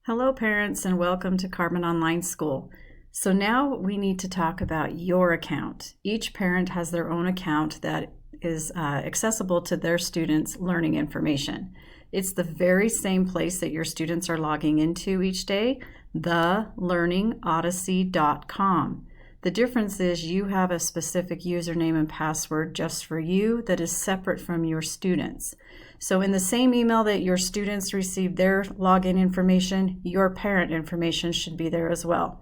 Hello parents and welcome to Carbon Online School. So now we need to talk about your account. Each parent has their own account that is accessible to their students' learning information. It's the very same place that your students are logging into each day, thelearningodyssey.com. The difference is you have a specific username and password just for you that is separate from your students. So in the same email that your students receive their login information, your parent information should be there as well.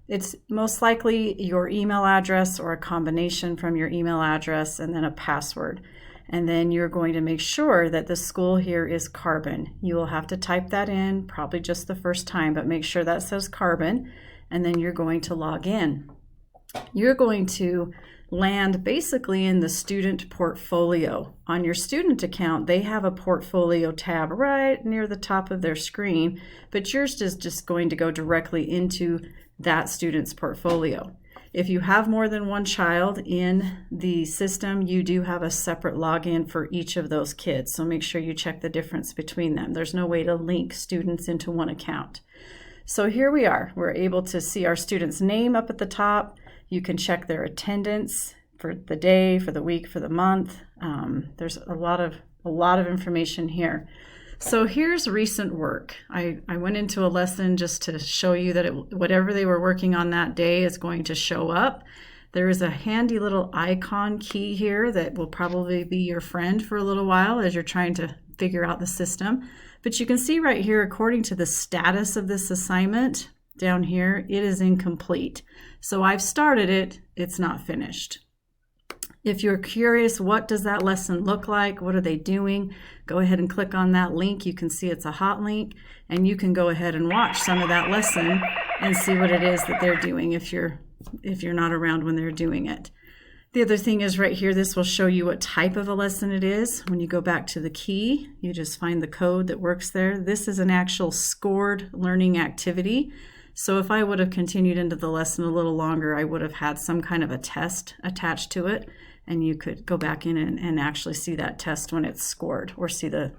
It's most likely your email address or a combination from your email address and then a password. And then you're going to make sure that the school here is Carbon. You will have to type that in, probably just the first time, but make sure that says Carbon, and then you're going to log in. You're going to land basically in the student portfolio. On your student account, they have a portfolio tab right near the top of their screen, but yours is just going to go directly into that student's portfolio. If you have more than one child in the system, you do have a separate login for each of those kids, so make sure you check the difference between them. There's no way to link students into one account. So here we are. We're able to see our student's name up at the top. You can check their attendance for the day, for the week, for the month. There's a lot of information here. So here's recent work. I went into a lesson just to show you that whatever they were working on that day is going to show up. There is a handy little icon key here that will probably be your friend for a little while as you're trying to figure out the system. But you can see right here, according to the status of this assignment, down here, it is incomplete. So I've started it, it's not finished. If you're curious, what does that lesson look like? What are they doing? Go ahead and click on that link. You can see it's a hot link, and you can go ahead and watch some of that lesson and see what it is that they're doing if you're not around when they're doing it. The other thing is right here, this will show you what type of a lesson it is. When you go back to the key, you just find the code that works there. This is an actual scored learning activity. So if I would have continued into the lesson a little longer, I would have had some kind of a test attached to it, and you could go back in and actually see that test when it's scored or see the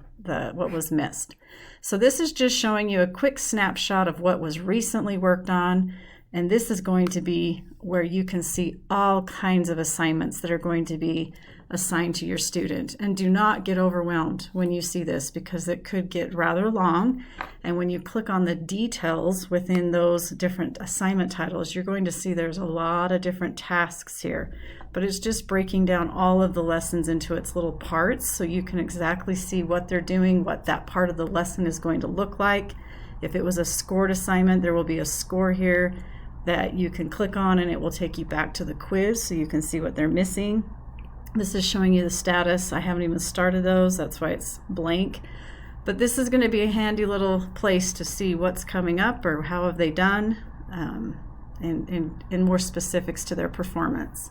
what was missed. So this is just showing you a quick snapshot of what was recently worked on, and this is going to be where you can see all kinds of assignments that are going to be assigned to your student. And do not get overwhelmed when you see this, because it could get rather long. And when you click on the details within those different assignment titles, you're going to see there's a lot of different tasks here. But it's just breaking down all of the lessons into its little parts so you can exactly see what they're doing, what that part of the lesson is going to look like. If it was a scored assignment, there will be a score here that you can click on, and it will take you back to the quiz so you can see what they're missing. This is showing you the status. I haven't even started those, that's why it's blank. But this is going to be a handy little place to see what's coming up or how have they done, and more specifics to their performance.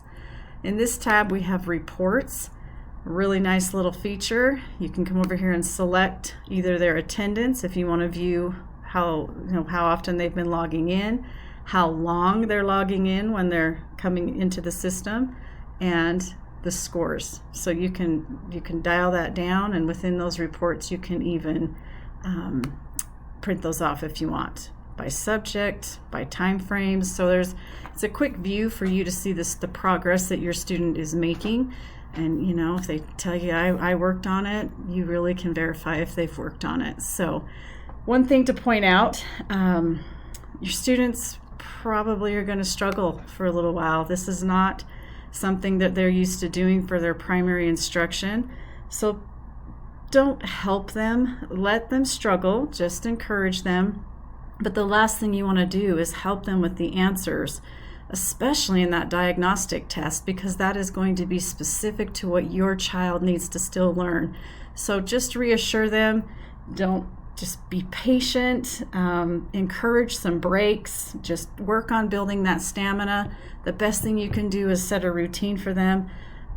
In this tab we have reports, a really nice little feature. You can come over here and select either their attendance if you want to view how often they've been logging in, how long they're logging in when they're coming into the system, and the scores. So you can dial that down, and within those reports you can even print those off if you want, by subject, by time frames. So it's a quick view for you to see the progress that your student is making. And if they tell you I worked on it, you really can verify if they've worked on it. So one thing to point out, your students probably are going to struggle for a little while. This is not something that they're used to doing for their primary instruction. So don't help them, let them struggle, just encourage them. But the last thing you want to do is help them with the answers, especially in that diagnostic test, because that is going to be specific to what your child needs to still learn. So just reassure them, just be patient, encourage some breaks, just work on building that stamina. The best thing you can do is set a routine for them.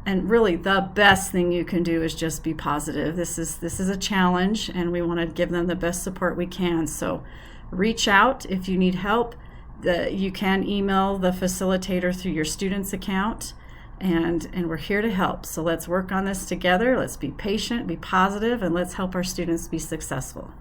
And really the best thing you can do is just be positive. This is a challenge, and we want to give them the best support we can. So reach out if you need help. You can email the facilitator through your student's account, and we're here to help. So let's work on this together. Let's be patient, be positive, and let's help our students be successful.